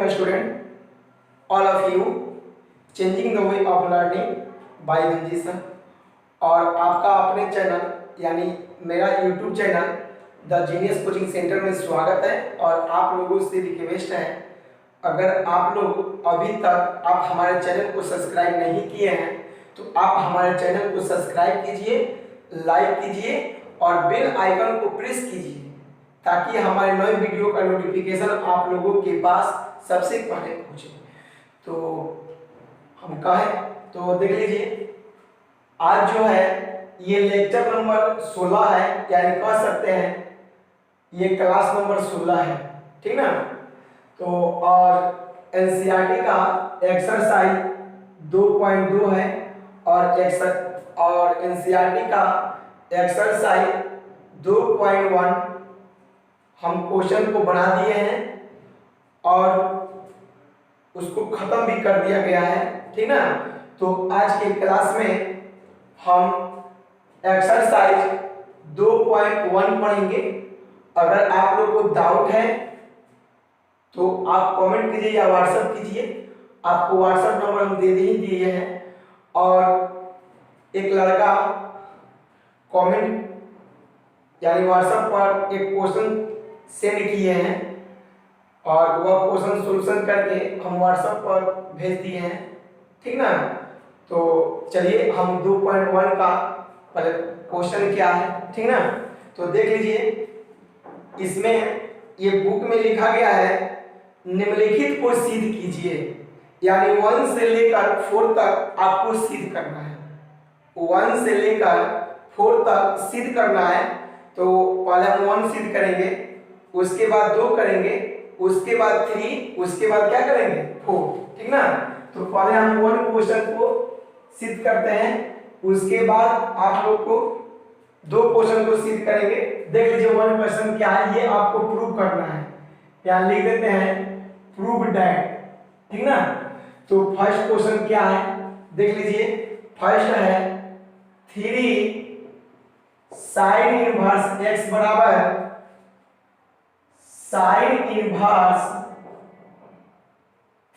young student, all of you, changing the way of learning by Benji sir। और आपका अपने channel यानी मेरा YouTube channel the genius coaching centre में स्वागत है। और आप लोगों से रिक्वेस्ट है, अगर आप लोग अभी तक आप हमारे चैनल को सब्सक्राइब नहीं किए हैं तो आप हमारे चैनल को सब्सक्राइब कीजिए, लाइक कीजिए और बेल आइकन को प्रेस कीजिए ताकि हमारे नए वीडियो का नोटिफिकेशन आप लोगों के पास सबसे पहले पहुंचे। तो हम कहें तो देख लीजिए, आज जो है ये लेक्चर नंबर 16 है, यानी कह सकते हैं ये क्लास नंबर 16 है, ठीक ना। तो और एनसीईआरटी का एक्सरसाइज 2.2 है और एनसीईआरटी का एक्सरसाइज 2.1 हम क्वेश्चन को बना दिए हैं और उसको खत्म भी कर दिया गया है, ठीक ना। तो आज के क्लास में हम एक्सरसाइज 2.1 पढ़ेंगे। अगर आप लोग को डाउट है तो आप कमेंट कीजिए या व्हाट्सएप कीजिए, आपको व्हाट्सएप नंबर हम दे ही दिए हैं। और एक लड़का कमेंट यानी व्हाट्सएप पर एक क्वेश्चन सेंड किए हैं और वह क्वेश्चन सॉल्यूशन करके हम व्हाट्सएप पर भेज दिए हैं, ठीक ना। तो चलिए हम 2.1 का पहले क्वेश्चन क्या है, ठीक ना। तो देख लीजिए, इसमें ये बुक में लिखा गया है निम्नलिखित को सिद्ध कीजिए, यानी 1 से लेकर 4 तक आपको सिद्ध करना है। 1 से लेकर 4 तक सिद्ध करना है। तो पहले हम 1 सिद्ध करेंगे, उसके बाद 2 करेंगे, उसके बाद 3, उसके बाद क्या करेंगे 4, ठीक ना। तो पहले हम 1 क्वेश्चन को सिद्ध करते हैं, उसके बाद आप लोग को 2 क्वेश्चन को सिद्ध करेंगे। देख लीजिए 1 क्वेश्चन क्या है, ये आपको प्रूव करना है। यहाँ लिख देते हैं प्रूव दैट, ठीक ना। तो फर्स्ट क्वेश्चन क्या है देख लीजिए, फर्स्ट है 3 साइन इनवर्स x बराबर sine inverse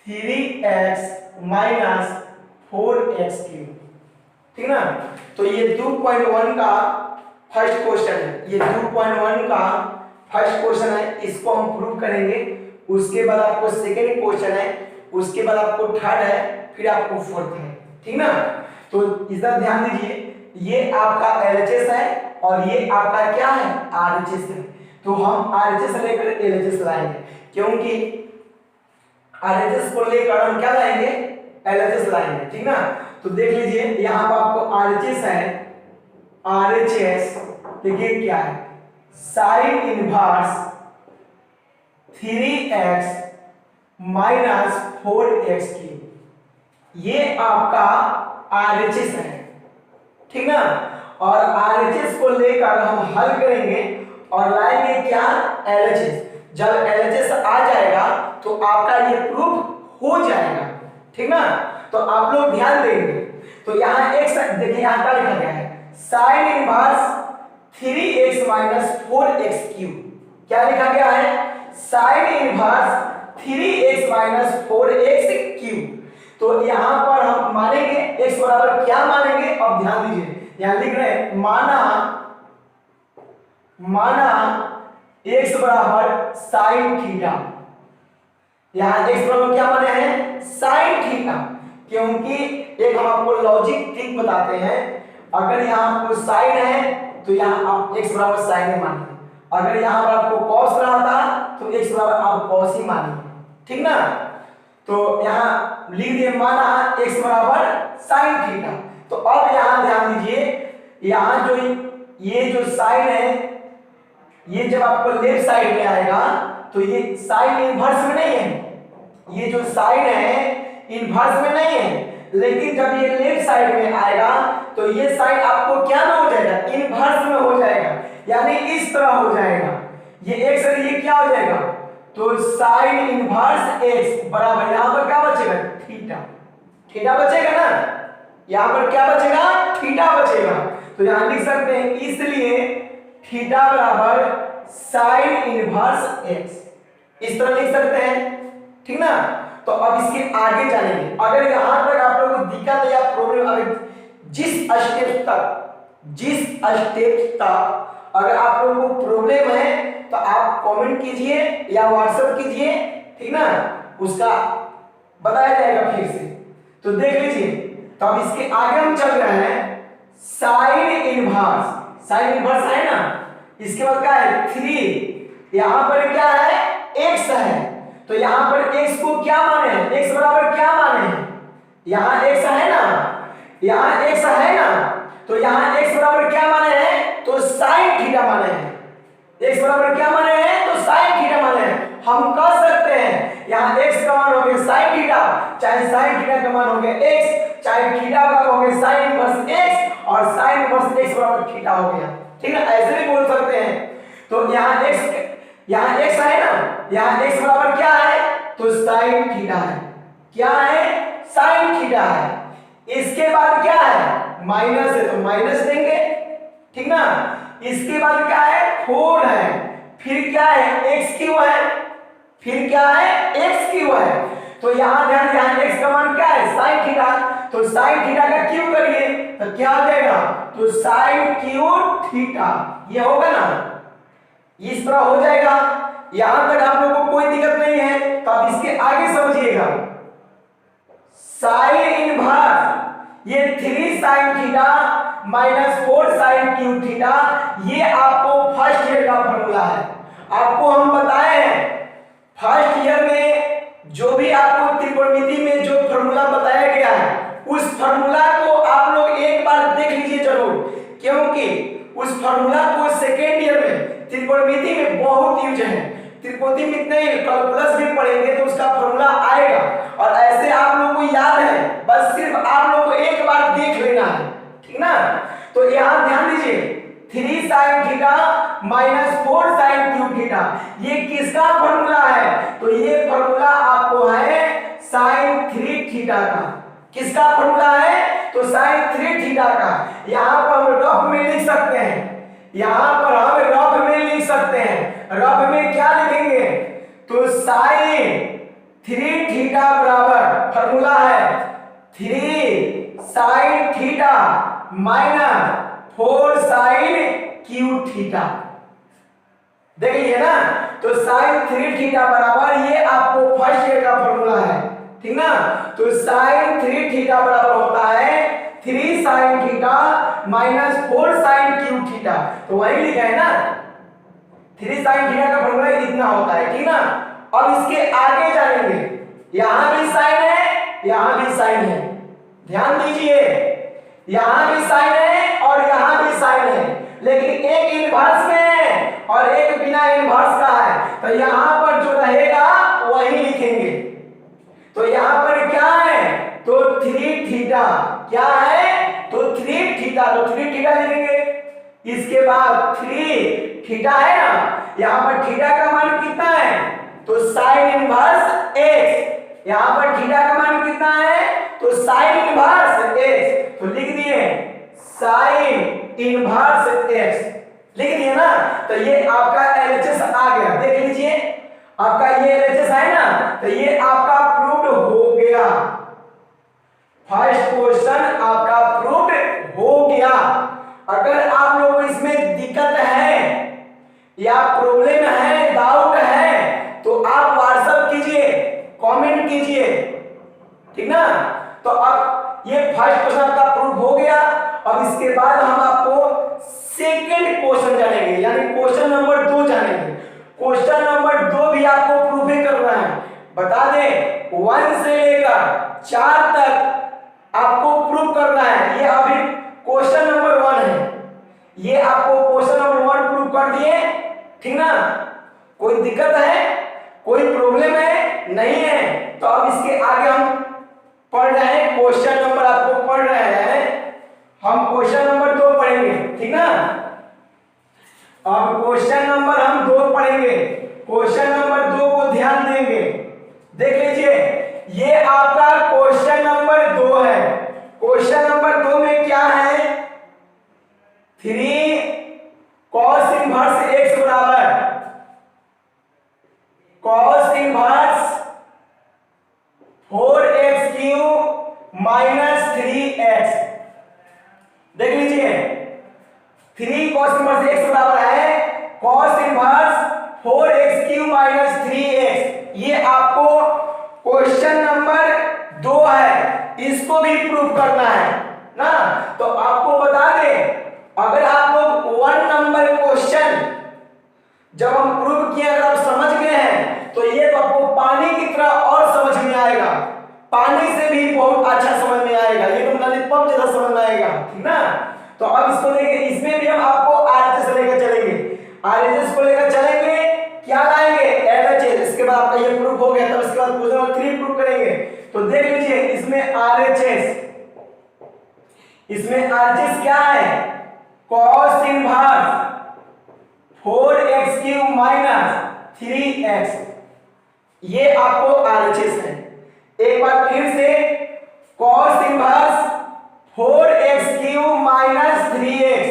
3x minus 4x cube, ठीक ना। तो ये 2.1 का फर्स्ट क्वेश्चन है, ये 2.1 का फर्स्ट क्वेश्चन है, इसको हम प्रूव करेंगे। उसके बाद आपको सेकेंड क्वेश्चन है, उसके बाद आपको थर्ड है, फिर आपको फोर्थ है, ठीक ना। तो इधर ध्यान दीजिए, ये आपका एलएचएस है और ये आपका क्या है आरएचएस है। तो हम आरएचएस लेकर एलएचएस लाएंगे, क्योंकि आरएचएस को लेकर हम क्या लाएंगे एलएचएस लाएंगे, ठीक ना। तो देख लीजिए यहाँ पर आपको आरएचएस है, आरएचएस देखिए क्या है sine inverse 3x minus 4x cube, ये आपका आरएचएस है, ठीक ना। और आरएचएस को लेकर हम हल करेंगे और लाएंगे क्या एलएचएस। जब एलएचएस आ जाएगा तो आपका ये प्रूफ हो जाएगा, ठीक ना। तो आप लोग ध्यान देंगे। तो यहाँ एक देखिए यहाँ क्या लिखा गया है sine inverse 3x minus 4x cube, क्या लिखा गया है sine inverse 3x minus 4x cube. तो यहाँ पर हम मानेंगे x बराबर क्या मानेंगे, अब ध्यान दीजिए यहाँ लिख रहे हैं माना x बराबर साइन थीटा। यहाँ x बराबर क्या माने हैं साइन थीटा, क्योंकि एक हम आपको लॉजिक ट्रिक बताते हैं, अगर यहाँ आपको साइन है तो यहाँ आप x बराबर साइन मानिए, अगर यहाँ पर आपको cos रहा था तो x बराबर आप cos ही मानिए, ठीक ना। तो यहाँ लिख दिए माना x बराबर साइन थीटा। तो अब यहाँ ध्यान दीजिए, यहाँ जो ये जो साइन है ये जब आपको लेफ्ट साइड में आएगा तो ये साइन इनवर्स में नहीं है, ये जो साइन है इनवर्स में नहीं है, लेकिन जब ये लेफ्ट साइड में आएगा तो ये साइन आपको क्या में हो जाएगा इनवर्स में हो जाएगा, यानी इस तरह हो जाएगा। ये x है, ये क्या हो जाएगा तो साइन इनवर्स x बराबर यहाँ पर क्या बचेगा थीटा, थीटा बचेगा ना, यहाँ पर क्या बचेगा थीटा बचेगा। तो यहाँ लिख सकते हैं इसलिए थीटा बराबर साइन इनवर्स x, इस तरह लिख सकते हैं ठीक ना। तो अब इसके आगे जानेंगे। अगर यहां तक आप लोगों को दिक्कत या प्रॉब्लम, अगर जिस स्टेप तक अगर आप लोगों को प्रॉब्लम है तो आप कमेंट कीजिए या व्हाट्सएप कीजिए, ठीक ना, उसका बताया जाएगा फिर से। तो देख लीजिए। तो अब इसके आगे हम चल रहे हैं साइन इनवर्स। साइन इनवर्स है ना, इसके बाद क्या है 3, यहां पर क्या है x है, तो यहां पर x को क्या माने हैं, x बराबर क्या माने हैं, यहां x है ना, यहां x है ना, तो यहां x बराबर क्या माने हैं, तो sin थीटा माने हैं। x बराबर क्या माने हैं, तो sin थीटा माने हैं। हम कह सकते हैं यहां x का मान हो गया sin थीटा, चाहे sin थीटा का मान हो गया x, चाहे थीटा का हो गया sin इनवर्स x, और sin इनवर्स x बराबर थीटा हो गया, ठीक है, ऐसे भी बोल सकते हैं। तो यहां x है ना, यहां x बराबर क्या है, तो sin थीटा है, क्या है, sin थीटा है। इसके बाद क्या है, माइनस है तो माइनस देंगे, ठीक ना। इसके बाद क्या है 4 है, फिर क्या है x क्यूब है, फिर क्या है x क्यूब है। तो यहां ध्यान, यहां x का मान क्या है sin थीटा, तो sin थीटा का क्यूब करिए तो क्या आ जाएगा, तो sin क्यूब थीटा, ये होगा ना, इस तरह हो जाएगा। यहां तक आप लोगों को कोई दिक्कत नहीं है। तो अब इसके आगे समझिएगा, साइन इनवर्स ये 3 sin theta minus 4 sin cube theta, ये आपको फर्स्ट ईयर का फॉर्मूला है। आपको हम बताए हैं फर्स्ट ईयर में जो भी आपको त्रिकोणमिति में जो फॉर्मूला बताया गया है, उस फॉर्मूला को आप लोग एक बार देख लीजिए जरूर, क्योंकि उस फॉर्मूला को सेकेंड ईयर में त्रिकोणमिति में बहुत यूज है। त्रिकोणमिति में कैलकुलस भी पढ़ेंगे तो उसका फॉर्मूला आएगा, और ऐसे आप लोगों को याद है, बस सिर्फ आप लोगों को एक बार देख लेना है, ठीक ना। तो यहां ध्यान दीजिए 3 sin theta minus 4 sin cube theta, ये किसका फॉर्मूला है, तो ये फॉर्मूला आपको है sin 3 थीटा का। किसका फॉर्मूला है, तो sin 3 थीटा का। यहां पर हम रफ में लिख सकते हैं, यहां पर हम रफ में लिख सकते हैं। रफ में क्या लिखेंगे, तो sin 3 थीटा बराबर फॉर्मूला है 3 sin theta minus 4 sin cube theta. देख लीजिए ना, तो sin 3 थीटा बराबर ये आपको फर्स्ट ईयर का फॉर्मूला है, ठीक ना। तो sin 3 थीटा बराबर होता है 3 sin theta minus 4 sin cube theta, तो वही लिखा है ना, 3 sin थीटा का फॉर्मूला इतना होता है, ठीक ना। अब इसके आगे जानेंगे, यहां भी साइन है, यहां भी साइन है, ध्यान दीजिए, यहां भी साइन है और यहां भी साइन है, लेकिन एक इनवर्स में है और एक बिना इनवर्स का है, तो यहां पर जो रहेगा वही लिखेंगे। तो यहां पर क्या है, तो 3 थीटा, क्या है, तो 3 थीटा, तो 3 थीटा लिखेंगे। इसके बाद 3 थीटा है ना, यहां पर थीटा का मान कितना है, तो साइन इनवर्स x, यहां पर थीटा का मान कितना है, तो साइन इनवर्स x, तो लिख दिए साइन इनवर्स x, लिख दिए ना। तो ये आपका एलएचएस आ गया, देख लीजिए आपका ये एलएचएस है ना, तो ये आपका प्रूव्ड हो गया, फर्स्ट क्वेश्चन आपका प्रूव्ड हो गया। अगर आप लोगों को इसमें दिक्कत है या प्रॉब्लम है, डाउट है, तो आप व्हाट्सएप कीजिए, कमेंट कीजिए, ठीक ना। तो अब ये फर्स्ट क्वेश्चन आपका प्रूव हो गया। अब इसके बाद हम आपको सेकंड क्वेश्चन जानेंगे, यानी क्वेश्चन नंबर 2 जानेंगे। क्वेश्चन नंबर 2 भी आपको प्रूफ ही करना है। बता दें 1 से लेकर 4 तक आपको प्रूफ करना है। ये अभी क्वेश्चन नंबर 1 है, ये आपको क्वेश्चन नंबर 1 प्रूफ कर दिए, ठीक ना। कोई दिक्कत है, कोई प्रॉब्लम है, नहीं है। तो अब इसके आगे हम पढ़ रहे हैं, क्वेश्चन नंबर आपको पढ़ रहे हैं, हम क्वेश्चन नंबर 2 पढ़ेंगे, ठीक ना। अब क्वेश्चन नंबर हम 2 पढ़ेंगे, क्वेश्चन नंबर 2 को ध्यान देंगे। देख लीजिए, ये आपका क्वेश्चन नंबर 2 है। क्वेश्चन नंबर 2 में क्या है, 3 cos इनवर्स x बराबर cos inverse 4x³ minus 3x। देख लीजिए 3 cos इनवर्स x बराबर है cos inverse 4x³ minus 3x। ये आपको क्वेश्चन नंबर 2 है, इसको भी प्रूफ करना है ना। तो आपको बता दें, अगर आप लोग 1 नंबर क्वेश्चन जब हम प्रूफ किए अगर आप समझ गए हैं तो ये तो आपको पानी की तरह और समझ में आएगा, पानी से भी बहुत अच्छा समझ में आएगा, ये तो लॉलीपॉप जैसा समझ में आएगा, ठीक ना। तो अब इसको लेके इसमें भी हम आपको आरएचएस लेकर चलेंगे, आरएचएस को लेकर चलेंगे, क्या लाएंगे एलएचएस। इसके बाद आपका ये प्रूफ हो गया, तब इसके बाद क्वेश्चन नंबर 3 प्रूफ करेंगे। तो देख लीजिए इसमें आरएचएस, इसमें आरएचएस क्या है cos inverse 4x³ minus 3x, ये आपको आरएचएस है। एक बार फिर से cos inverse 4x³ minus 3x,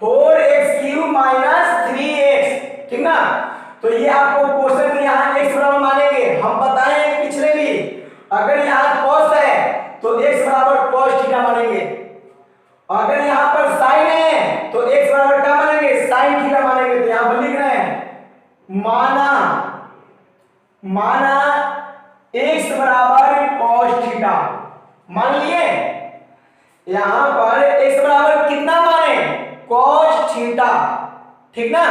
4x³ minus 3x, ठीक ना। तो ये आपको क्वेश्चन यहाँ x बराबर मानेंगे, हम बताएं पिछले भी, अगर यहाँ cos है तो x बराबर cos थीटा मानेंगे, अगर यहाँ पर sin है तो x बराबर क्या मानेंगे sin थीटा मानेंगे। तो यहाँ पर लिख रहे हैं माना x बराबर cos थीटा, मान लिए यहां पर x बराबर कितना माने cos थीटा, ठीक ना।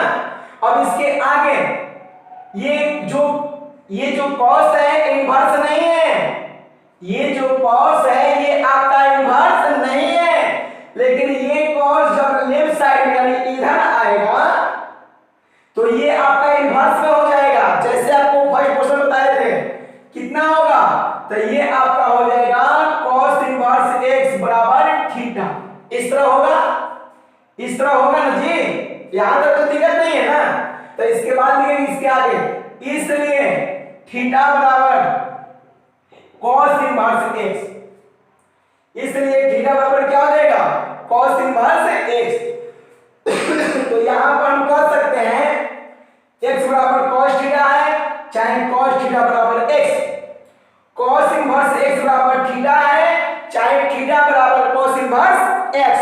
अब इसके आगे ये जो cos है इनवर्स नहीं है, ये जो cos है ये आपका इनवर्स नहीं है, लेकिन ये cos जब लेफ्ट साइड यानी इधर आएगा तो ये आपका इनवर्स में हो जाएगा। जैसे आपको फर्स्ट क्वेश्चन बताए थे कितना होगा, तो ये आपका हो जाएगा cos इनवर्स x बराबर थीटा, इस तरह होगा, इस तरह होगा ना जी, यहां तक तो दिक्कत नहीं है ना। तो इसके बाद लिखेंगे इसके आगे, इसलिए थीटा बराबर cos इनवर्स x, इसलिए थीटा बराबर क्या हो जाएगा cos इनवर्स x। तो यहां पर हम कह सकते हैं x बराबर cos थीटा है, चाहे cos थीटा बराबर x, cos इनवर्स x बराबर थीटा है, चाहे थीटा बराबर cos इनवर्स x।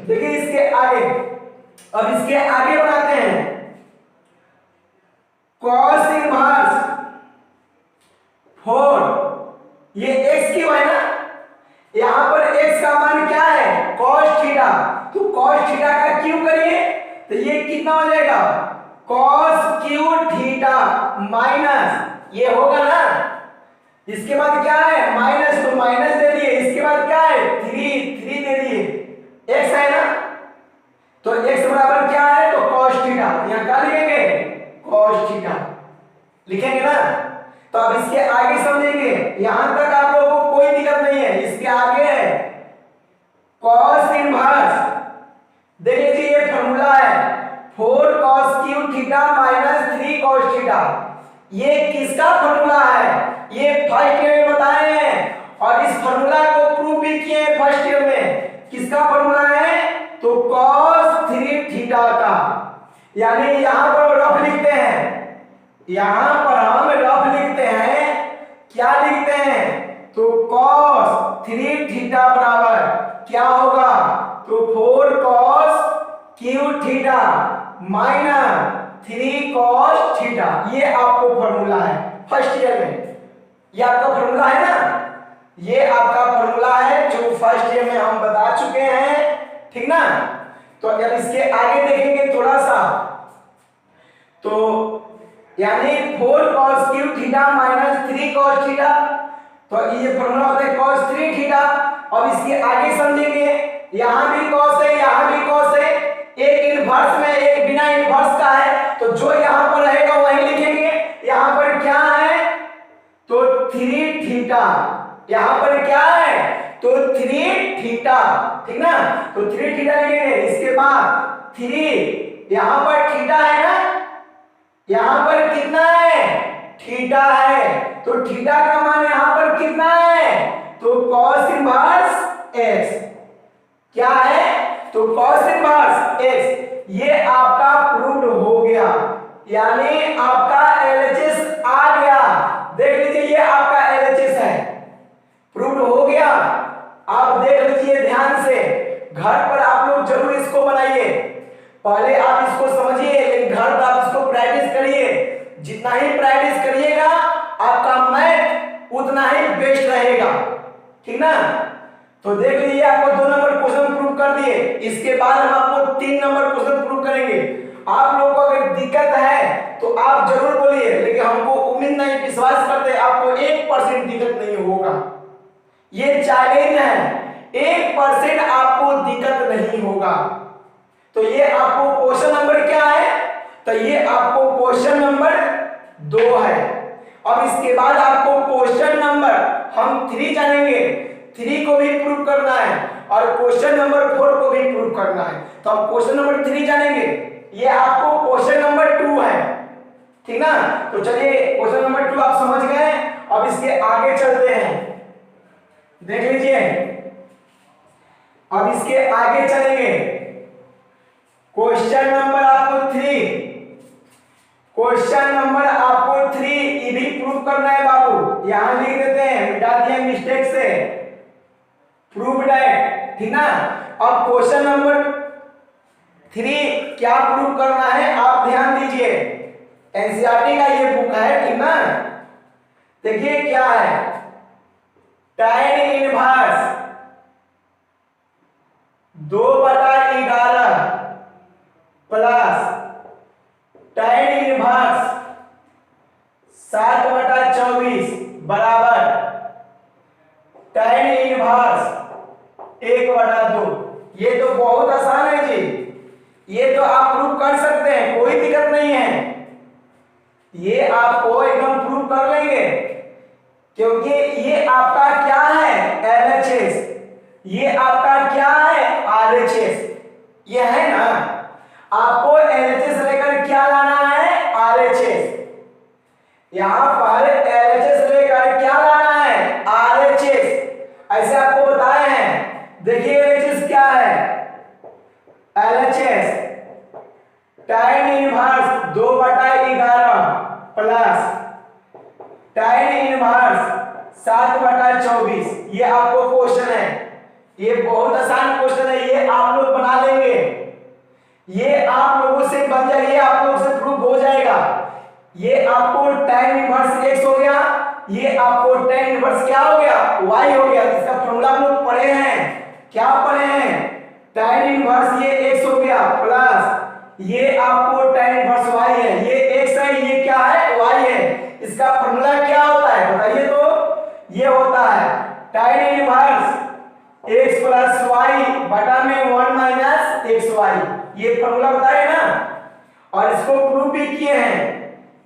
देखिए इसके आगे, अब इसके आगे बनाते हैं cos इनवर्स 4, ये x³ है ना, यहां पर x का मान क्या है cos थीटा, तो cos थीटा का क्यों करिए तो ये कितना हो जाएगा cos³ थीटा माइनस, ये होगा ना, इसके बाद क्या है माइनस, तो माइनस दे दिए, इसके बाद क्या है 3 दे दिए, x है ना, तो x बराबर क्या है तो cos थीटा, यहां क्या लिखेंगे cos थीटा लिखेंगे ना। तो अब इसके आगे समझेंगे, यहां तक आप लोगों को कोई दिक्कत नहीं है, इसके आगे है cos इनवर्स, देख लीजिए ये फॉर्मूला है 4 cos³ theta minus 3 cos theta, ये किसका फॉर्मूला है, ये फर्स्ट ईयर में बताए हैं और इस फॉर्मूला को प्रूव भी किए हैं फर्स्ट ईयर में। किसका फॉर्मूला है तो cos 3 थीटा का, यानी यहां पर रफ लिखते हैं, यहां पर हम रफ लिखते हैं, क्या लिखते हैं तो cos 3 थीटा बराबर क्या होगा तो 4 cos³ theta minus 3 cos theta, ये आपको फॉर्मूला है फर्स्ट ईयर में, ये आपका फॉर्मूला है ना, ये आपका फॉर्मूला है जो फर्स्ट ईयर में हम बता चुके हैं, ठीक ना। तो अगर इसके आगे देखेंगे थोड़ा सा, तो यानी 4 cos³ theta minus 3 cos theta, तो ये फॉर्मूला होता है cos 3 थीटा। अब इसके आगे समझेंगे, यहां भी cos है, यहां भी cos है, एक इनवर्स में एक बिना इनवर्स का है, तो जो यहां पर रहेगा वही लिखेंगे। यहां पर क्या है तो 3 थीटा, यहां पर क्या है तो 3 थीटा, ठीक ना, तो 3 थीटा लिखेंगे। इसके बाद 3 यहां पर थीटा है ना, यहां पर कितना है थीटा है, तो थीटा का मान यहां पर कितना है तो cos इनवर्स x, क्या है तो cos इनवर्स x, ये आपका प्रूव्ड हो गया, यानी आपका एलएचएस आ गया, जितना ही प्रैक्टिस करिएगा आपका मैथ उतना ही बेस्ट रहेगा, ठीक ना। तो देख लीजिए आपको 2 नंबर क्वेश्चन प्रूव कर दिए, इसके बाद हम आपको 3 नंबर क्वेश्चन प्रूव करेंगे। आप लोगों को अगर दिक्कत है तो आप जरूर बोलिए, लेकिन हमको उम्मीद नहीं, विश्वास करते आपको 1% दिक्कत नहीं होगा। ये चैलेंज है, 1% आपको दिक्कत नहीं होगा। तो ये आपको क्वेश्चन नंबर क्या है, तो ये आपको क्वेश्चन नंबर 2 है। अब इसके बाद आपको क्वेश्चन नंबर हम 3 जानेंगे, 3 को भी प्रूव करना है और क्वेश्चन नंबर 4 को भी प्रूव करना है। तो हम क्वेश्चन नंबर 3 जानेंगे, ये आपको क्वेश्चन नंबर 2 है, ठीक ना। तो चलिए क्वेश्चन नंबर 2 आप समझ गए, अब इसके आगे चलते हैं। देख लीजिए अब इसके आगे चलेंगे, क्वेश्चन नंबर आपको 3, क्वेश्चन नंबर आपको 3 ये भी प्रूव करना है बाबू, यहां लिख देते हैं, मिटा दिया मिस्टेक से, प्रूव दैट, ठीक ना। अब क्वेश्चन नंबर 3 क्या प्रूव करना है आप ध्यान दीजिए, एनसीईआरटी का ये बुक है, ठीक ना। देखिए क्या है, tan inverse 2/11 plus tan inverse 7/24 बराबर tan इनवर्स 1/2। ये तो बहुत आसान है जी, ये तो आप प्रूव कर सकते हैं, कोई दिक्कत नहीं है, ये आपको एकदम प्रूव कर लेंगे, क्योंकि ये आपका क्या है LHS, ये आपका क्या है RHS, ये है ना। आपको LHS लेकर क्या लाना है RHS, यहां पर LHS लेकर क्या लाना है RHS, ऐसे आपको बताए हैं। देखिए LHS क्या है, LHS tan inverse 2/11 plus tan inverse 7/24, ये आपको क्वेश्चन है, ये बहुत आसान क्वेश्चन है, ये आप लोग बना लेंगे, ये आप लोगों से बन जाएगा, ये आप लोगों से प्रूफ हो जाएगा। ये आपको tan इनवर्स x हो गया, ये आपको tan इनवर्स क्या हो गया y हो गया, इसका फॉर्मूला आप लोग पढ़े हैं, क्या पढ़े हैं, tan इनवर्स ये x हो गया प्लस ये आपको tan इनवर्स y है, ये x है, ये क्या है y है, इसका फॉर्मूला क्या होता है बताइए, तो ये होता है tan inverse x plus y बटा में 1 माइनस xy, ये फॉर्मूला बताए ना, और इसको प्रूव भी किए हैं,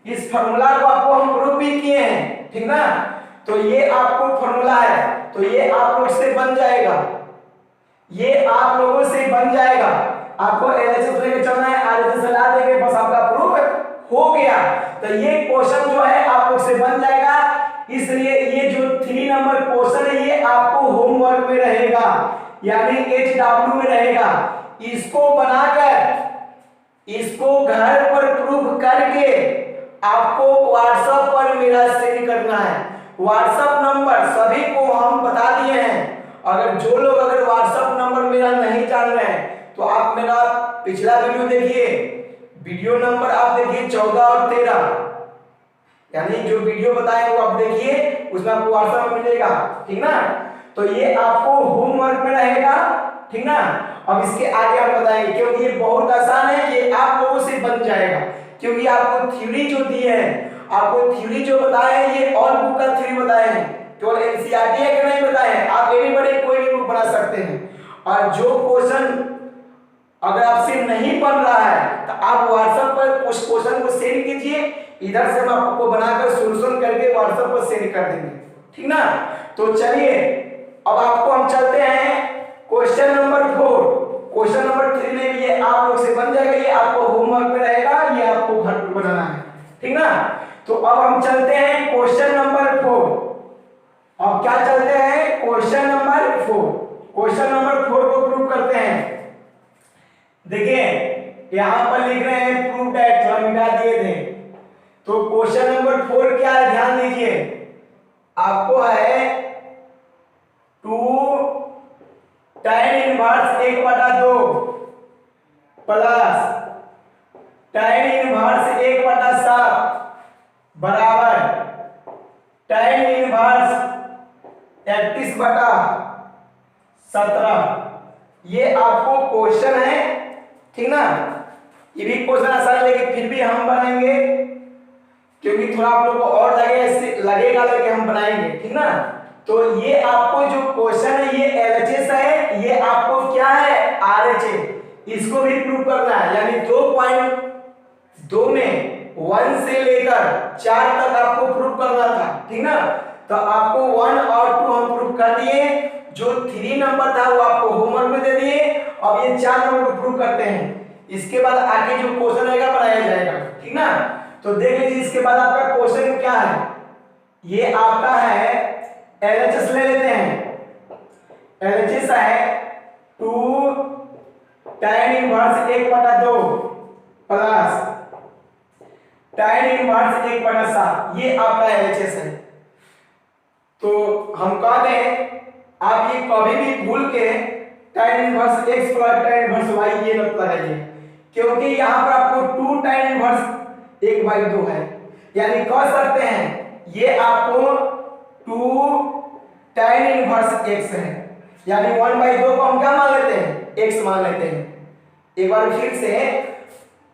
इस फॉर्मूला को आपको हम प्रूव भी किए हैं, ठीक ना। तो ये आपको फॉर्मूला है, तो ये आप लोग से बन जाएगा, ये आप लोगों से बन जाएगा। आपको LHS लेके चलना है, RHS से ला देंगे, बस आपका प्रूफ हो गया। तो ये क्वेश्चन जो है आप लोग से बन जाएगा, इसलिए ये जो 3 नंबर क्वेश्चन है ये आपको होमवर्क में रहेगा, यानी HW में रहेगा। इसको बनाकर इसको घर पर प्रूफ करके आपको व्हाट्सएप पर मेरा सेंड करना है। व्हाट्सएप नंबर सभी को हम बता दिए हैं, अगर जो लोग अगर व्हाट्सएप नंबर मेरा नहीं जान रहे हैं तो आप मेरा पिछला वीडियो देखिए, वीडियो नंबर आप देखिए 14 और 13, यानी जो वीडियो बताए वो आप देखिए, उसमें आपको व्हाट्सएप मिलेगा, ठीक ना। तो ये आपको होमवर्क में रहेगा, ठीक ना। अब इसके आगे आप बताएंगे, क्योंकि ये बहुत आसान है, ये आप लोगों से बन जाएगा, क्योंकि आपको थ्योरी जो दी है, आपको थ्योरी जो बताए हैं ये और बुक का थ्योरी बताए हैं, केवल एनसीईआरटी के नहीं बताए हैं, आप एनीबॉडी कोई भी बुक बना सकते हैं। और जो क्वेश्चन अगर आपसे नहीं बन रहा है तो आप व्हाट्सएप पर उस क्वेश्चन को सेंड कीजिए, इधर से हम आपको बनाकर सॉल्यूशन करके व्हाट्सएप पर सेंड कर देंगे, ठीक ना। तो चलिए अब आपको हम चलते हैं क्वेश्चन नंबर 4, क्वेश्चन नंबर 3 में भी ये आप लोग से बन जाएगा, ये आपको होमवर्क में रहेगा, ये आपको घर पर बनाना है, ठीक ना। तो अब हम चलते हैं क्वेश्चन नंबर 4, अब क्या चलते हैं क्वेश्चन नंबर 4, क्वेश्चन नंबर 4 को प्रूव करते हैं। देखिए यहां पर लिख रहे हैं प्रूव दैट, थोड़ा मिटा दिए थे। तो क्वेश्चन नंबर 4 क्या है ध्यान दीजिए, आपको है 2 tan inverse 1/2 plus tan inverse 1/7 बराबर tan इनवर्स 31/17। ये आपको क्वेश्चन है, ठीक ना। ये भी क्वेश्चन आसान लेकिन फिर भी हम बनाएंगे क्योंकि थोड़ा आप लोगों को और लगेगा लेकिन हम बनाएंगे, ठीक ना। तो ये आपको जो क्वेश्चन है ये एलएचएस है, ये आपको क्या है आरएचएस, इसको भी प्रूव करना है। यानी 2.2 में 1 से लेकर 4 तक आपको प्रूव करना था, ठीक ना। तो आपको 1 और 2 हम प्रूव कर दिए, जो 3 नंबर था वो आपको होमवर्क में दे दिए। अब ये 4 नंबर को प्रूव करते हैं, इसके बाद आगे जो क्वेश्चन रहेगा बनाया जाएगा, ठीक ना। तो देख लीजिए इसके बाद आपका क्वेश्चन क्या है, ये आपका है एलएचएस ले लेते हैं। एलएचएस है 2 tan inverse 1/2 plus tan inverse 1/7, ये आपका एलएचएस है। तो हम कहते हैं आप ये कभी भी भूल के tan inverse x plus tan inverse y ये मत लगाइए, क्योंकि यहाँ पर आपको 2 tan इनवर्स 1/2 है। यानी कह सकते हैं ये आपको 2 tan इनवर्स x है। यानी 1/2 को हम क्या मान लेते हैं x मान लेते हैं। एक बार फिर से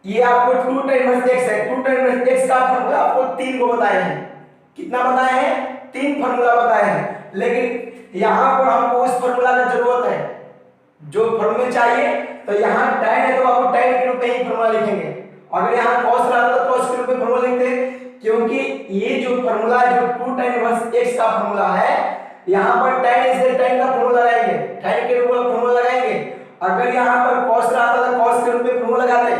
ये आपको 2 tan इनवर्स x है। 2 tan इनवर्स x का फार्मूला आपको 3 को बताए हैं। कितना बताए हैं? 3 फार्मूला बताए हैं। लेकिन यहाँ पर हमको उस फार्मूला की जरूरत है जो फार्मूला चाहिए। तो यहाँ tan है तो आपको tan के रूप में ही फार्मूला लिखेंगे। अगर यहाँ cos रहता तो cos के रूप में फार्मूला लिखते, क्योंकि ये जो फार्मूला है जो 2 tan इनवर्स x का फार्मूला है, यहाँ पर tan इसलिए tan का फार्मूला लगाएंगे, tan के रूप में फार्मूला लगाएंगे। अगर यहाँ पर cos रहता तो cos के रूप में फार्मूला लगाते,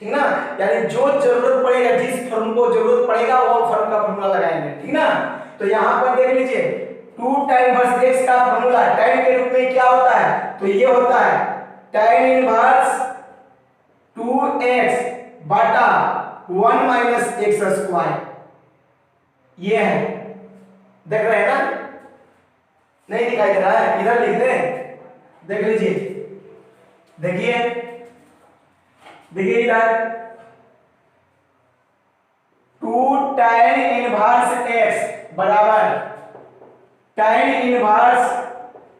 ठीक ना। यानी जो जरूरत पड़ेगा, जिस फॉर्म को जरूरत पड़ेगा वो फॉर्म का फार्मूला लगाएंगे, ठीक ना। तो यहाँ पर देख लीजिए 2 tan इनवर्स x का फार्मूला tan के रूप में क्या होता है, तो ये होता है tan इनवर्स 2x बटा 1 माइनस एक्स स्क्वायर। ये है, देख रहे हैं ना, नहीं दिखाई दे रहा है, इधर लिख दें, देख लीजिए, देखिए देखिए इधर 2 tan इनवर्स x बराबर tan इनवर्स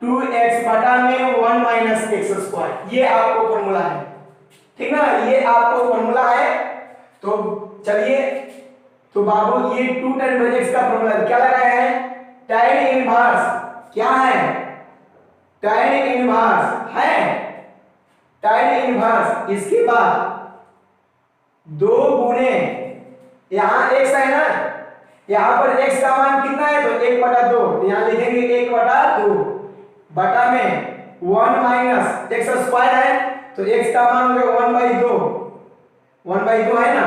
2x बटा में 1 माइनस एक्स स्क्वायर। ये आपको फॉर्मूला है, ठीक ना, ये आपको फॉर्मूला है। तो चलिए, तो बाबू ये 2 tan इनवर्स x का फॉर्मूला क्या लगाए हैं, tan इनवर्स क्या है, tan इनवर्स है, tan इनवर्स इसके बाद 2 गुने यहाँ x है ना, यहाँ पर x का मान कितना है तो 1/2, यहाँ लिखेंगे 1/2 बटा में 1 माइनस एक्स स्क्वायर है, तो x का मान हो गया 1/2 है ना,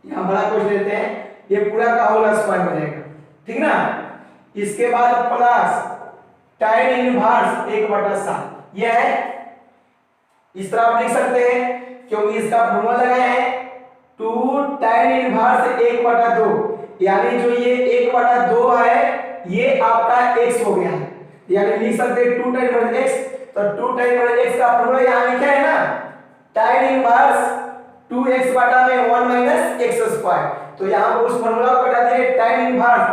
यहाँ बड़ा कुछ लेते हैं, ये पूरा का होल स्क्वायर हो जाएगा, ठीक ना। इसके बाद प्लस tan इनवर्स 1/7, ये है, इस तरह आप लिख सकते हैं क्योंकि इसका फॉर्मूला लगाए हैं 2 tan इनवर्स 1/2, यानी जो ये 1/2 है ये आपका x हो गया है। यानी लिख सकते हैं 2 tan इनवर्स x, तो 2 tan इनवर्स x का फॉर्मूला यहाँ लिखा है ना, tan इनवर्स 2x बटा में 1 माइनस एक्स स्क्वायर। तो यहाँ पर उस फॉर्मूला को बता दिए, tan इनवर्स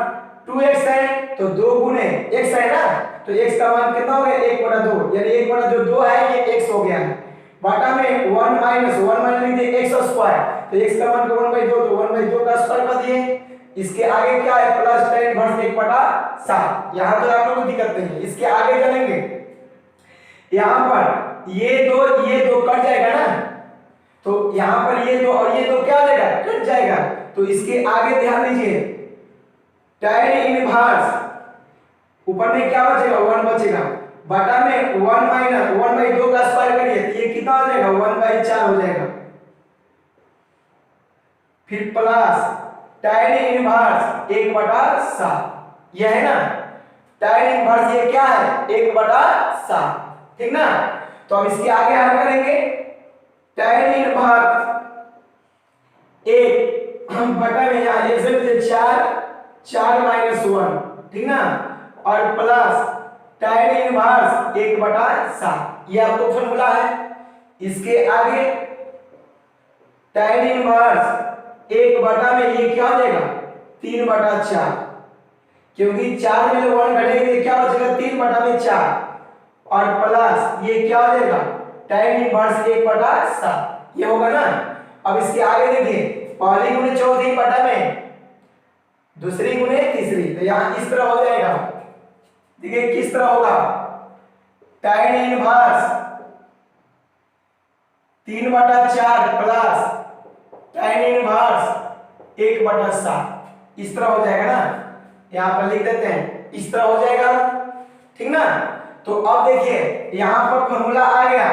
2x है तो 2 गुने x है ना, तो x का मान कितना हो गया 1/2, यानी 1/2 है ये x हो गया है, बटा में 1 माइनस लीजिए एक्स स्क्वायर, तो x का मान 1/2 तो 1/2 का स्क्वायर कर दिए। इसके आगे क्या है प्लस tan इनवर्स 1/7, यहाँ तो आप लोगों को दिक्कत नहीं है। इसके आगे चलेंगे, यहाँ पर ये दो कट जाएगा ना, तो यहाँ पर ये दो और ये दो क्या हो जाएगा कट जाएगा, तो इसके आगे ध्यान दीजिए tan इनवर्स ऊपर में क्या बचेगा 1 बचेगा, बटा में 1 माइनस 1/2 का स्क्वायर करिए तो ये कितना हो जाएगा 1/4 हो जाएगा। फिर प्लस tan इनवर्स 1/7, ये है ना, tan इनवर्स ये क्या है 1/7, ठीक ना। तो अब इसके आगे हम करेंगे tan इनवर्स 1 बटा में यहाँ 1 से 4 माइनस 1, ठीक ना, और प्लस tan इनवर्स 1/7, ये आपको फॉर्मूला है। इसके आगे tan इनवर्स 1 बटा में ये क्या हो जाएगा 3/4, क्योंकि 4 में 1 घटेंगे क्या बचेगा 3/4, और प्लस ये क्या हो जाएगा tan इनवर्स 1/7, ये होगा ना। अब इसके आगे देखिए, पहली गुणे चौथी बटा में दूसरी गुणे तीसरी, तो यहाँ इस तरह हो जाएगा। देखिए किस तरह होगा, tan inverse 3/4 plus tan inverse 1/7, इस तरह हो जाएगा ना। यहाँ पर लिख देते हैं, इस तरह हो जाएगा, ठीक ना। तो अब देखिए यहाँ पर फॉर्मूला आ गया,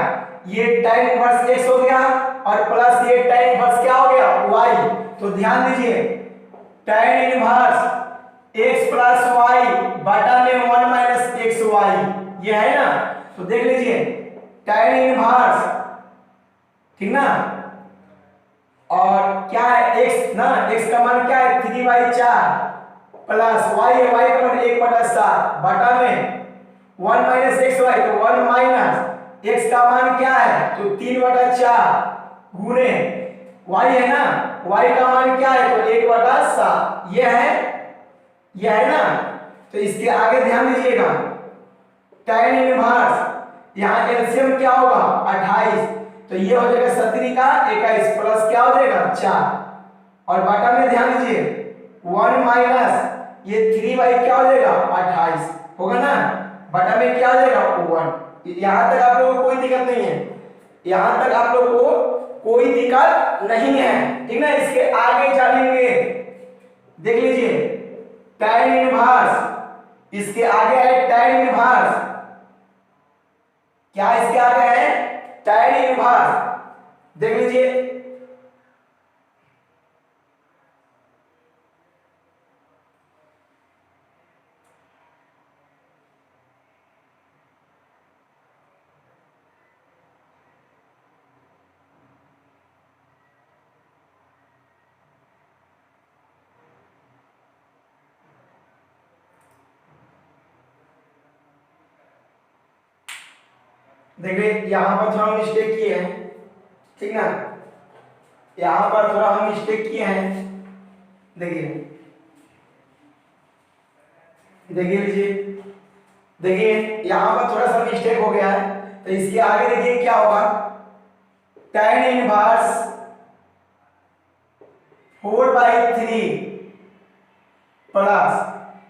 ये tan इनवर्स x हो गया और प्लस ये tan इनवर्स क्या हो गया y। तो ध्यान दीजिए, tan inverse x plus y बटा में 1 - xy, ये है ना। तो देख लीजिए tan इनवर्स, ठीक ना, और क्या है x ना, x का मान क्या है 3/4 प्लस y है, y का मान 1/7 बटा में 1 - xy, तो 1 - x का मान क्या है तो 3/4 गुणे y है ना, y का मान क्या है तो 1/7, ये है ना। तो इसके आगे ध्यान दीजिएगा, tan इनवर्स यहाँ एलसीएम क्या होगा 28, तो ये हो जाएगा 17 का 21 प्लस क्या हो जाएगा 4, और बटा में ध्यान दीजिए 1 माइनस ये 3 क्या हो जाएगा 28 होगा ना, बटा में क्या हो जाएगा 1। यहाँ तक आप लोगों को कोई दिक्कत नहीं है, यहाँ तक आप लोगों को कोई दिक्कत नहीं है, ठीक ना। इसके आगे जानेंगे, देख लीजिए tan इनवर्स, इसके आगे है tan इनवर्स, क्या इसके आगे है tan इनवर्स, देख लीजिए देखिए यहाँ पर थोड़ा मिस्टेक किए हैं, ठीक ना, यहाँ पर थोड़ा हम मिस्टेक किए हैं। देखिए लीजिए, देखिए यहाँ पर थोड़ा सा मिस्टेक हो गया है, तो इसके आगे देखिए क्या होगा tan इनवर्स 4/3 प्लस,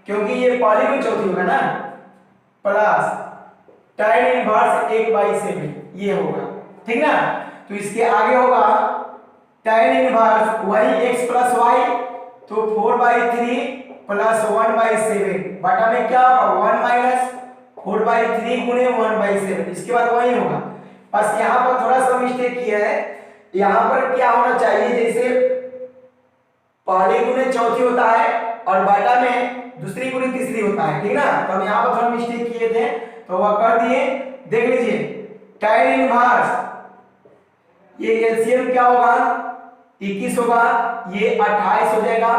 क्योंकि ये पहली में चौथी होगा ना, प्लस tan इनवर्स 1/7, ये होगा, ठीक ना। तो इसके आगे होगा tan इनवर्स वही x प्लस y, तो 4/3 प्लस 1/7 बटा में क्या होगा 1 माइनस 4/3 गुणे 1/7, इसके बाद वही होगा। बस यहाँ पर थोड़ा सा मिस्टेक किया है, यहाँ पर क्या होना चाहिए, जैसे पहली गुणे चौथी होता है और बटा में दूसरी गुणे तीसरी होता है, ठीक ना। तो हम यहाँ पर थोड़ा मिस्टेक किए थे तो वह कर दिए। देख लीजिए tan इनवर्स ये एलसीएम क्या होगा 21 होगा, ये 28 हो जाएगा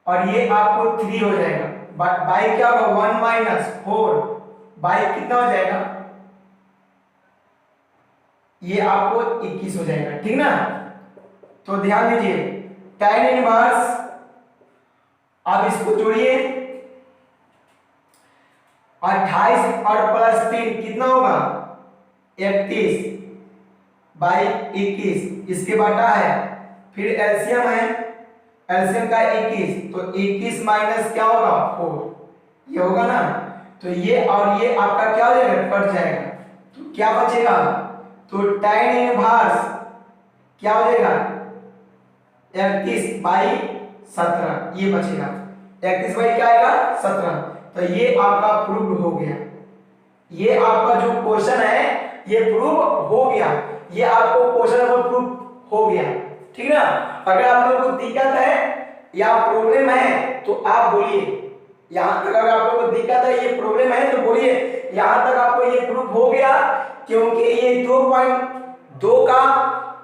और ये आपको 3 हो जाएगा, बाई क्या होगा 1 माइनस 4 बाई कितना हो जाएगा, ये आपको 21 हो जाएगा, ठीक ना। तो ध्यान दीजिए tan इनवर्स, अब इसको जोड़िए 28 और प्लस 3 कितना होगा 31 बाई 21, इसके बटा है, फिर एलसीएम है, एलसीएम का 21, तो 21 माइनस क्या होगा 4, ये होगा ना। तो ये और ये आपका क्या हो जाएगा कट जाएगा, तो क्या बचेगा, तो tan इनवर्स क्या हो जाएगा 31/17, ये बचेगा 31 बाई क्या आएगा 17। तो ये आपका प्रूव हो गया, ये आपका जो क्वेश्चन है ये प्रूव हो गया, ये आपको क्वेश्चन नंबर प्रूव हो गया, ठीक ना। अगर आप लोगों को दिक्कत है या प्रॉब्लम है तो आप बोलिए, यहाँ तक अगर आप लोगों को दिक्कत है ये प्रॉब्लम है तो बोलिए, यहाँ तक आपको ये प्रूव हो गया, क्योंकि ये 2.2 का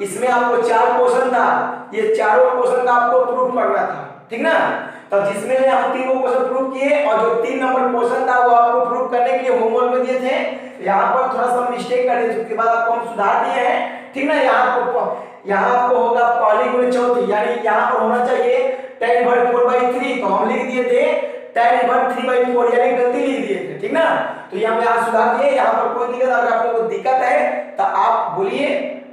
इसमें आपको 4 क्वेश्चन था, ये चारों क्वेश्चन का आपको प्रूफ करना था, ठीक ना। तो जिसमें हम 3 क्वेश्चन प्रूफ किए और जो 3 नंबर क्वेश्चन था वो आपको प्रूफ करने के लिए होमवर्क में दिए थे, यहाँ पर थोड़ा सा मिस्टेक कर दिए, उसके बाद आपको हम सुधार दिए हैं, ठीक ना। यहाँ आपको होगा पहली गुणे चौथी, यानी यहाँ पर होना चाहिए tan इनवर्स 4/3 tan इनवर्स 3/4 यानी गलती लिख दिए थे, ठीक ना। तो ये हम यहाँ सुधार दिए, यहाँ पर कोई दिक्कत, अगर आपको कोई दिक्कत है तो आप बोलिए,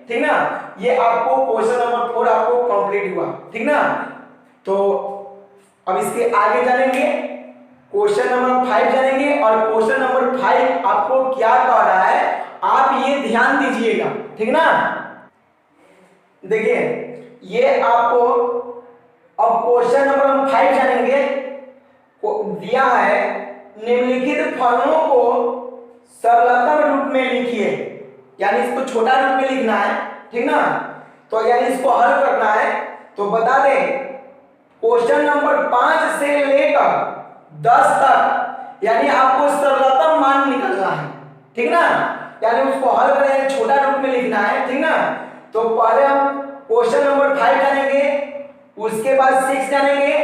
ठीक ना। ये आपको क्वेश्चन नंबर 4 आपको कंप्लीट हुआ, ठीक ना। तो अब इसके आगे जानेंगे, क्वेश्चन नंबर 5 जानेंगे, और क्वेश्चन नंबर 5 आपको क्या कह रहा है आप ये ध्यान दीजिएगा, ठीक ना। देखिए ये आपको अब क्वेश्चन नंबर हम 5 जानेंगे, दिया है निम्नलिखित फलनों को सरलतम रूप में लिखिए, यानी इसको छोटा रूप में लिखना है, ठीक ना। तो यानी इसको हल करना है। तो बता दें क्वेश्चन नंबर 5 से लेकर 10 तक यानी आपको सरलतम मान निकालना है, ठीक ना। यानी उसको हल करें, छोटा रूप में लिखना है, ठीक ना। तो पहले हम क्वेश्चन नंबर 5 जानेंगे, उसके बाद 6 जानेंगे,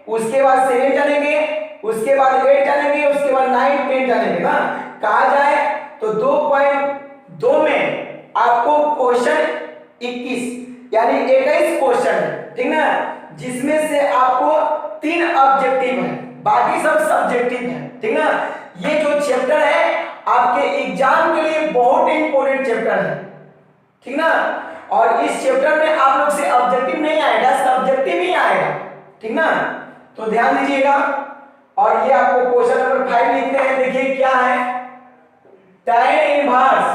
उसके बाद 7 जानेंगे, उसके बाद 8 जानेंगे, उसके बाद 9 10 जानेंगे ना। कहा जाए तो 2.2 में आपको क्वेश्चन 21 यानी 21 क्वेश्चन है, ठीक ना, जिसमें से आपको 3 ऑब्जेक्टिव है, बाकी सब सब्जेक्टिव है, ठीक ना। ये जो चैप्टर है आपके एग्जाम के लिए बहुत इंपॉर्टेंट चैप्टर है, ठीक ना। और इस चैप्टर में आप लोग से ऑब्जेक्टिव नहीं आएगा, सब्जेक्टिव ही आएगा, ठीक ना। तो ध्यान दीजिएगा। और ये आपको क्वेश्चन नंबर 5 लिखते हैं, देखिए क्या है, tan inverse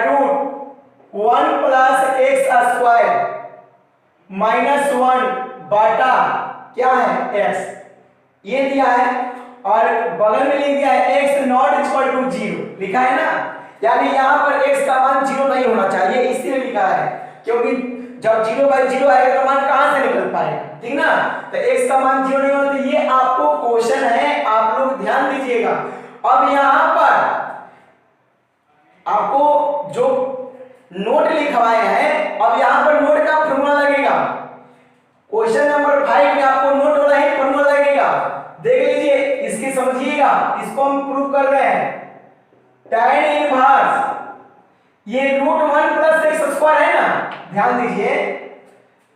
root 1 plus x square minus 1 बटा क्या है x, ये दिया है, और बगल में लिख दिया है x नॉट इक्वल टू 0 लिखा है ना। यानी यहाँ पर x का मान 0 नहीं होना चाहिए, इसलिए लिखा है, क्योंकि जब 0/0 आएगा तो मान कहां से निकल पाएगा, ठीक ना। तो x का मान 0 नहीं होता, ये आपको क्वेश्चन है, आप लोग ध्यान दीजिएगा। अब यहाँ पर आपको जो नोट लिखवाए हैं, अब यहाँ पर नोट का फॉर्मूला लगेगा। क्वेश्चन नंबर 5 में आपको नोट वाला ही फॉर्मूला लगेगा, देख लीजिए, इसकी समझिएगा, इसको हम प्रूव कर रहे हैं। tan इनवर्स ये रूट 1 प्लस एक्स स्क्वायर है ना, ध्यान दीजिए,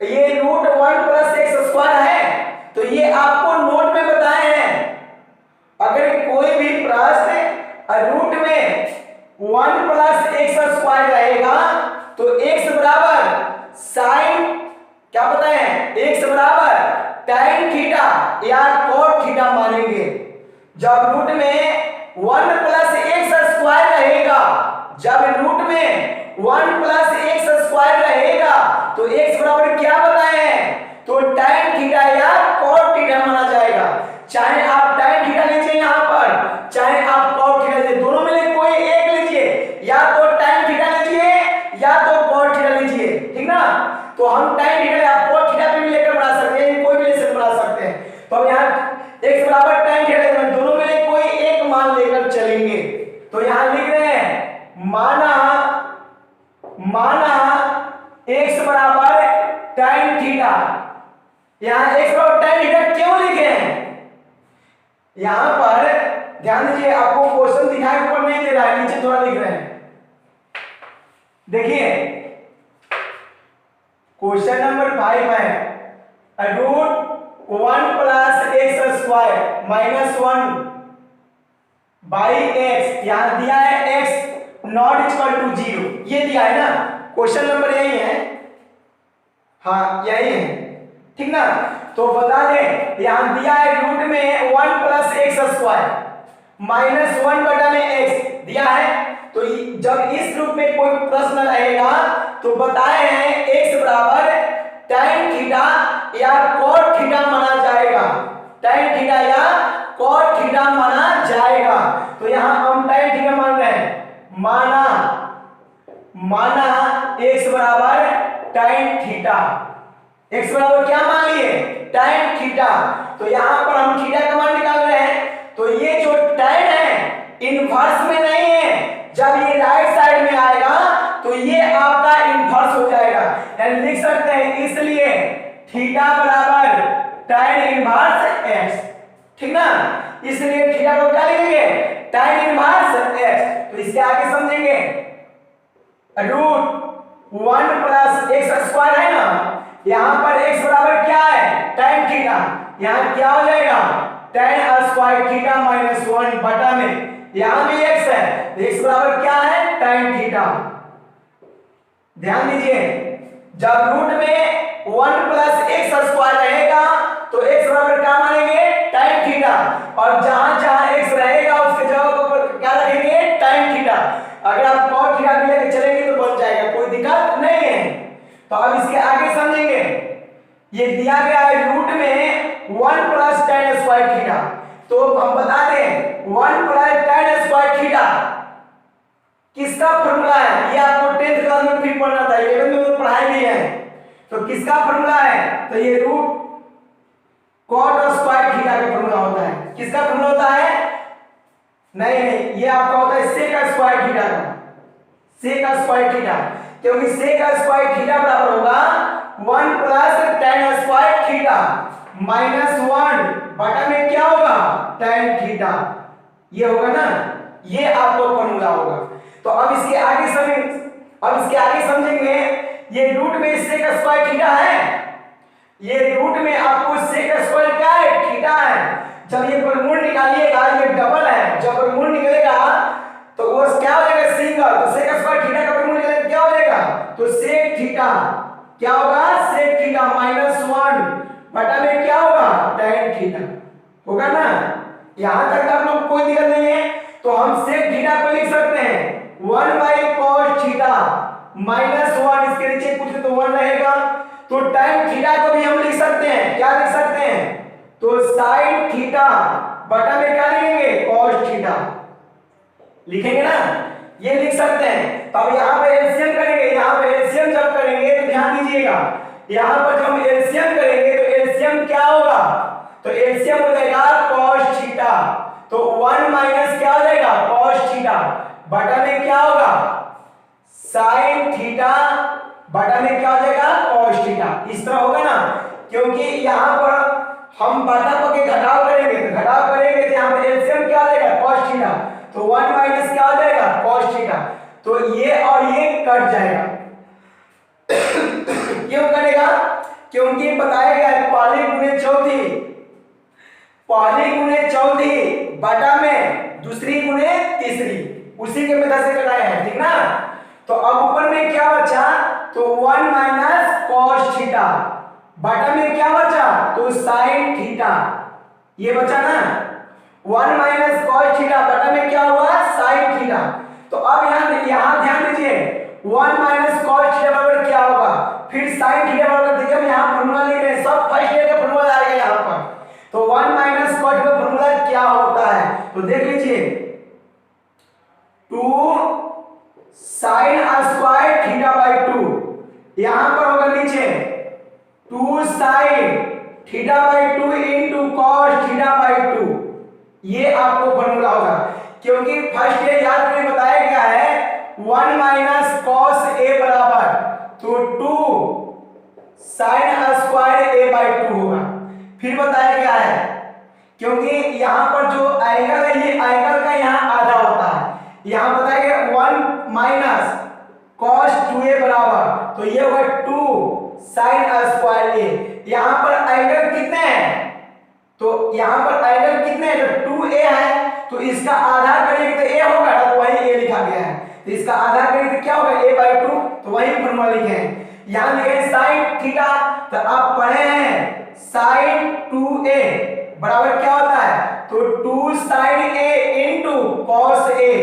ये रूट 1 प्लस एक्स स्क्वायर है, तो ये आपको नोट में बताए हैं। अगर कोई भी प्रश्न रूट में 1 प्लस एक्स स्क्वायर रहेगा तो x बराबर साइन क्या पता है, x बराबर tan थीटा या cot थीटा मानेंगे। जब रूट में 1 प्लस एक्स स्क्वायर रहेगा, जब रूट में 1 प्लस एक्स स्क्वायर रहेगा तो x बराबर क्या बताए हैं, तो tan थीटा या cot थीटा माना जाएगा। चाहे आप tan थीटा लीजिए यहाँ पर, चाहे आप cot थीटा लीजिए, दोनों में से कोई एक लीजिए, या तो tan थीटा लीजिए या तो cot थीटा लीजिए, ठीक ना। तो हम tan थीटा या cot थीटा पे भी लेकर बना सकते हैं, कोई भी लेकर बना सकते हैं। तो हम यहाँ x बराबर tan थीटा, दोनों में से कोई एक मान लेकर चलेंगे। तो यहाँ लिख रहे हैं माना x बराबर tan थीटा, यहाँ x बराबर tan थीटा क्यों लिखे हैं, यहाँ पर ध्यान दीजिए, आपको क्वेश्चन दिखाई ऊपर नहीं दे रहा है, नीचे थोड़ा लिख रहे हैं, देखिए क्वेश्चन नंबर 5 है root 1 plus x square minus 1 by x, यहां दिया है x नॉट इक्वल टू 0, ये दिया है ना, क्वेश्चन नंबर यही है, हाँ यही है, ठीक ना। तो बता दें यहां दिया है रूट में 1 प्लस एक्स स्क्वायर माइनस 1 बटा में x दिया है। तो जब इस रूप में कोई प्रश्न रहेगा तो बताए हैं x बराबर tan थीटा या cot थीटा माना जाएगा, tan थीटा या cot थीटा माना जाएगा। तो यहां हम tan थीटा मान रहे हैं, माना x बराबर tan थीटा, x बराबर क्या मान लिए, tan थीटा। तो यहां पर हम थीटा का मान निकाल रहे हैं, तो ये जो tan है इनवर्स में नहीं है, जब ये राइट साइड में आएगा तो ये आपका इनवर्स हो जाएगा, यानी लिख सकते हैं इसलिए थीटा बराबर tan इनवर्स x, ठीक ना। इसलिए थीटा को क्या लिखेंगे, tan इनवर्स x। तो इसके आगे समझेंगे, रूट 1 प्लस एक्स स्क्वायर है ना, यहां पर x बराबर क्या है, tan थीटा, यहाँ क्या हो जाएगा tan स्क्वायर थीटा माइनस 1 बटा में यहाँ भी x है, x बराबर क्या है tan थीटा। ध्यान दीजिए जब रूट में 1 प्लस एक्स स्क्वायर रहेगा तो x बराबर क्या मानेंगे tan थीटा, और जहां जहां x रहेगा उसके जगह पर क्या रखेंगे tan थीटा। अगर आप cos थीटा भी लेके चलेंगे तो बन जाएगा, कोई दिक्कत नहीं है। तो अब इसके आगे समझेंगे, ये दिया गया है रूट में 1 प्लस tan स्क्वायर थीटा, तो हम बता दें 1 प्लस tan स्क्वायर थीटा किसका फॉर्मूला है, ये आपको 10th क्लास में फिर पढ़ना था, 11th में तो पढ़ाई भी है। तो किसका फॉर्मूला है, तो ये रूट cot स्क्वायर थीटा का फॉर्मूला होता है। किसका फॉर्मूला होता है, नहीं ये आपका होता है sec स्क्वायर थीटा का, sec स्क्वायर थीटा, क्योंकि sec स्क्वायर थीटा बराबर होगा 1 plus tan square theta minus 1 बटा में क्या होगा tan थीटा, ये होगा ना, ये आपको फॉर्मूला होगा। तो अब इसके आगे समझेंगे, ये रूट में sec स्क्वायर थीटा है, ये रूट में आपको sec स्क्वायर क्या है थीटा है। जब ये वर्गमूल निकालिएगा ये डबल है, जब वर्गमूल निकलेगा तो वो क्या हो जाएगा सिंगल, तो sec स्क्वायर थीटा का वर्गमूल निकलेगा क्या हो जाएगा, तो sec थीटा क्या होगा sec थीटा माइनस 1 बटा में क्या होगा tan थीटा होगा ना। यहां तक आप लोग कोई दिक्कत नहीं है, तो हम sec थीटा को लिख सकते हैं 1 बाई cos थीटा माइनस 1, इसके नीचे कुछ तो 1 रहेगा, तो tan थीटा को भी हम लिख सकते हैं, क्या लिख सकते हैं, तो sin थीटा बटा में क्या लिखेंगे cos थीटा लिखेंगे ना, ये लिख सकते हैं। तो अब यहाँ पे एलसीएम करेंगे, यहाँ पे एलसीएम जब करेंगे तो ध्यान दीजिएगा, यहाँ पर जब हम एलसीएम करेंगे तो एलसीएम क्या होगा, तो एलसीएम हो जाएगा cos थीटा, तो 1 माइनस क्या हो जाएगा cos थीटा बटा में क्या होगा sin थीटा बटा में क्या हो जाएगा cos थीटा, इस तरह होगा ना। क्योंकि यहाँ पर हम बटा के घटाव करेंगे तो यहाँ पर एलसीएम क्या हो जाएगा cos थीटा, तो 1 माइनस क्या हो जाएगा cos थीटा, तो ये और ये कट जाएगा। क्यों कटेगा, क्योंकि बताया गया है पहली गुणे चौथी बटा में दूसरी गुणे तीसरी, उसी के मेथड से कटाया है, ठीक ना। तो अब ऊपर में क्या बचा, तो 1 माइनस cos थीटा बटा में क्या बचा, तो sin थीटा, ये बचा ना, 1 माइनस cos थीटा बटा में क्या हुआ sin थीटा। तो अब यहाँ ध्यान दीजिए 1 माइनस cos थीटा बराबर क्या होगा, फिर sin थीटा बराबर, देखिए हम यहाँ फॉर्मूला लिख रहे हैं, सब फर्स्ट ईयर का फॉर्मूला आएगा यहाँ पर। तो 1 माइनस cos का फॉर्मूला क्या होता है, तो देख लीजिए 2 sin स्क्वायर थीटा बाई 2, यहां पर होगा नीचे 2 sin theta by 2 into cos theta by 2, ये आपको फॉर्मूला होगा। क्योंकि फर्स्ट ये याद करके बताया गया है 1 माइनस cos a बराबर तो 2 sin स्क्वायर a बाई 2 होगा। फिर बताया गया है क्योंकि यहां पर जो एंगल है ये एंगल का यहां आधा होता है, यहां बताया गया 1 माइनस cos 2a बराबर तो ये होगा 2 sin स्क्वायर a। यहां पर एंगल कितने हैं, तो यहां पर एंगल कितने हैं, तो 2a है, तो इसका आधा करेंगे तो a होगा, तो वही a लिखा गया है, तो इसका आधा करेंगे तो क्या होगा a बाई 2, तो वही फॉर्मूला लिखे हैं। यहां लिखे sin थीटा, तो आप पढ़े हैं sin 2a बराबर क्या होता है, तो 2 sin a into cos a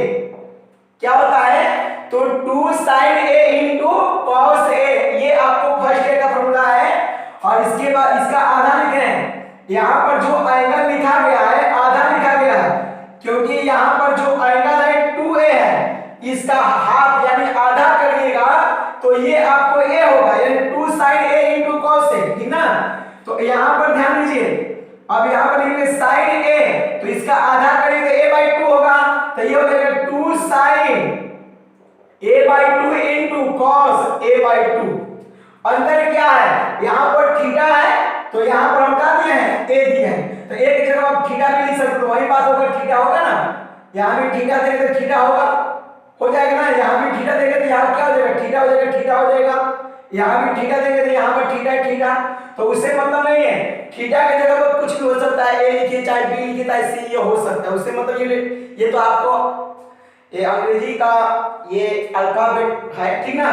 क्या होता है, तो 2 sin a into cos a, ये आपको फर्स्ट ईयर का फॉर्मूला है। और इसके बाद इसका आधा लिख रहे हैं, यहां पर जो एंगल लिखा गया है आधा लिखा गया है, क्योंकि यहां पर जो एंगल है 2a है, इसका हाफ यानी आधा करिएगा तो ये आपको a होगा, यानी 2 sin a into cos a, ठीक ना। तो यहां पर ध्यान दीजिए, अब यहां पर लिखेंगे sin a, तो इसका आधा करेंगे a बाई 2 होगा, तो ये हो जाएगा 2 sin a by 2 into cos a by 2। अंतर क्या है, यहां पर थीटा है तो यहां पर हम क्या दिए हैं a दिए हैं, तो a की जगह आप थीटा भी लिख सकते हो, वही बात होगा थीटा होगा ना, यहां भी थीटा देंगे तो थीटा होगा, हो जाएगा ना, यहां भी थीटा देंगे तो यहां क्या हो जाएगा थीटा हो जाएगा, थीटा हो जाएगा, यहाँ भी थीटा देंगे तो यहाँ पर थीटा थीटा, तो उससे मतलब नहीं है, थीटा की जगह पर कुछ भी हो सकता है, ए लिखिए चाहे बी लिखिए चाहे सी, ये हो सकता है। उससे मतलब ये तो आपको ये अंग्रेजी का ये अल्फाबेट है, ठीक ना।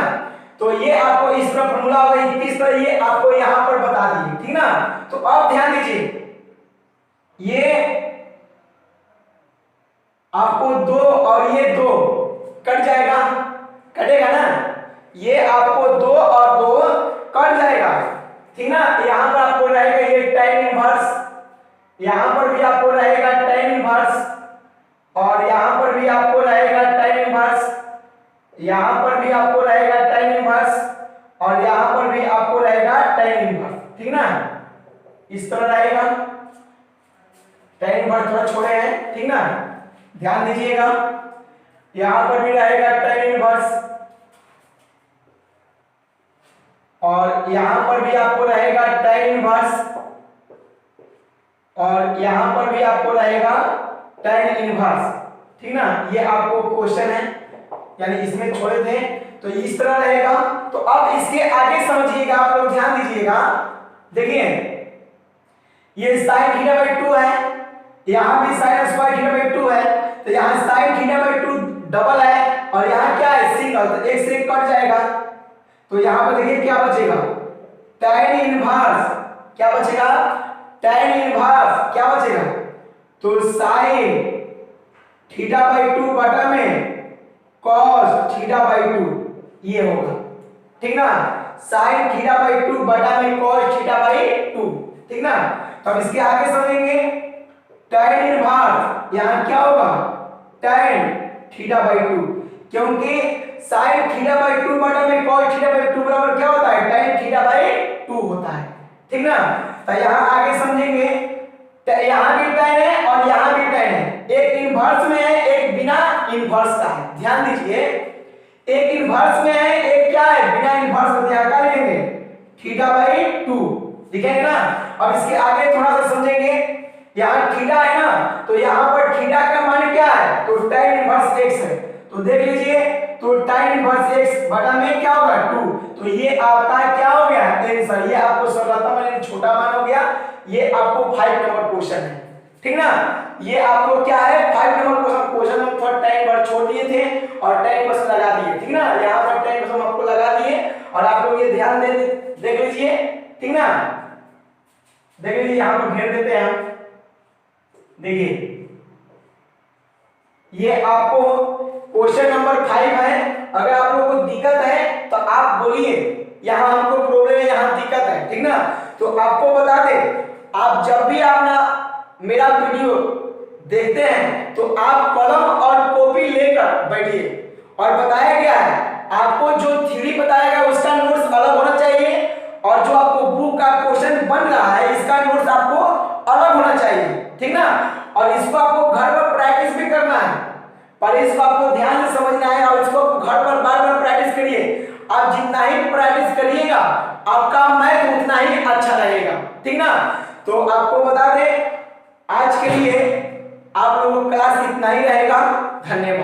तो ये आपको इस तरह फॉर्मूला होगा 21 पर, ये आपको यहाँ पर बता दिए, ठीक ना। तो अब ध्यान दीजिए, ये आपको 2 और ये 2 कट जाएगा, कटेगा ना, ये आपको 2 और 2 कट जाएगा, ठीक ना। यहां पर आपको रहेगा ये tan इनवर्स, यहां पर भी आपको रहेगा tan इनवर्स, और यहां पर भी आपको रहेगा tan इनवर्स, यहां पर भी आपको रहेगा tan इनवर्स, और यहां पर भी आपको रहेगा tan इनवर्स, ठीक ना। इस तरह रहेगा, tan इनवर्स थोड़ा छोड़े हैं, ठीक ना, ध्यान दीजिएगा। यहां पर भी रहेगा tan इनवर्स, और यहां पर भी आपको रहेगा tan इनवर्स, और यहां पर भी आपको रहेगा tan इनवर्स, ठीक ना। ये आपको क्वेश्चन है, यानी इसमें छोड़े थे, तो इस तरह रहेगा। तो अब इसके आगे समझिएगा, आप लोग ध्यान दीजिएगा, देखिए ये sin θ/2 है, यहां भी sin θ/2 है, तो यहां sin θ/2 डबल है, और यहां क्या है सिंगल, तो एक से एक कट जाएगा, तो यहां पर देखिए क्या बचेगा, tan इनवर्स, क्या बचेगा, tan इनवर्स क्या बचेगा, तो sin θ/2 बटा में cos θ/2, ये होगा, ठीक ना, sin θ/2 बटा में cos θ/2, ठीक ना। तो अब इसके आगे समझेंगे, tan इनवर्स यहां क्या होगा, tan θ/2, क्योंकि sin θ/2 बटा में cos θ/2 बराबर क्या होता है, tan θ/2 होता है, ठीक ना। तो यहां आगे समझेंगे, यहां भी tan है और यहां भी tan है, एक इनवर्स में है एक बिना इनवर्स का है, ध्यान दीजिए, एक इनवर्स में है एक क्या है बिना इनवर्स का, क्या लिखेंगे θ/2 लिखेंगे ना। अब इसके आगे थोड़ा सा समझेंगे, यहाँ थीटा है ना, तो यहाँ पर थीटा का मान क्या है, तो tan इनवर्स x है, तो देख लीजिए, तो tan इनवर्स x बटा में क्या होगा 2, तो ये आपका क्या हो गया आंसर, ये आपको सरलता में छोटा मान हो गया, ये आपको 5 नंबर क्वेश्चन है, ठीक ना। ये आपको क्या है 5 नंबर क्वेश्चन में थोड़ा tan इनवर्स छोड़ दिए थे और tan इनवर्स लगा दिए, ठीक ना, यहाँ पर tan इनवर्स हम आपको लगा दिए, और आप लोग ये ध्यान दे देख लीजिए, ठीक ना। देख लीजिए यहाँ पर घेर देते हैं हम, देखिए ये आपको क्वेश्चन नंबर 5 है। अगर आप लोगों को दिक्कत है तो आप बोलिए, यहाँ हमको प्रॉब्लम है, यहाँ दिक्कत है, ठीक ना। तो आपको बता दे, आप जब भी आप ना मेरा वीडियो देखते हैं तो आप कलम और कॉपी लेकर बैठिए, और बताया गया है आपको जो थ्योरी बताया गया उसका नोट्स अलग होना चाहिए, और जो आपको बुक का क्वेश्चन बन रहा है इसका नोट्स आपको अलग होना चाहिए, ठीक ना। और इसको आपको घर पर प्रैक्टिस भी करना है, पर इसको आपको ध्यान से समझना है, और इसको घर पर बार बार प्रैक्टिस करिए। आप जितना ही प्रैक्टिस करिएगा आपका मैथ उतना ही अच्छा रहेगा, ठीक ना। तो आपको बता दें आज के लिए आप लोगों का क्लास इतना ही रहेगा, धन्यवाद।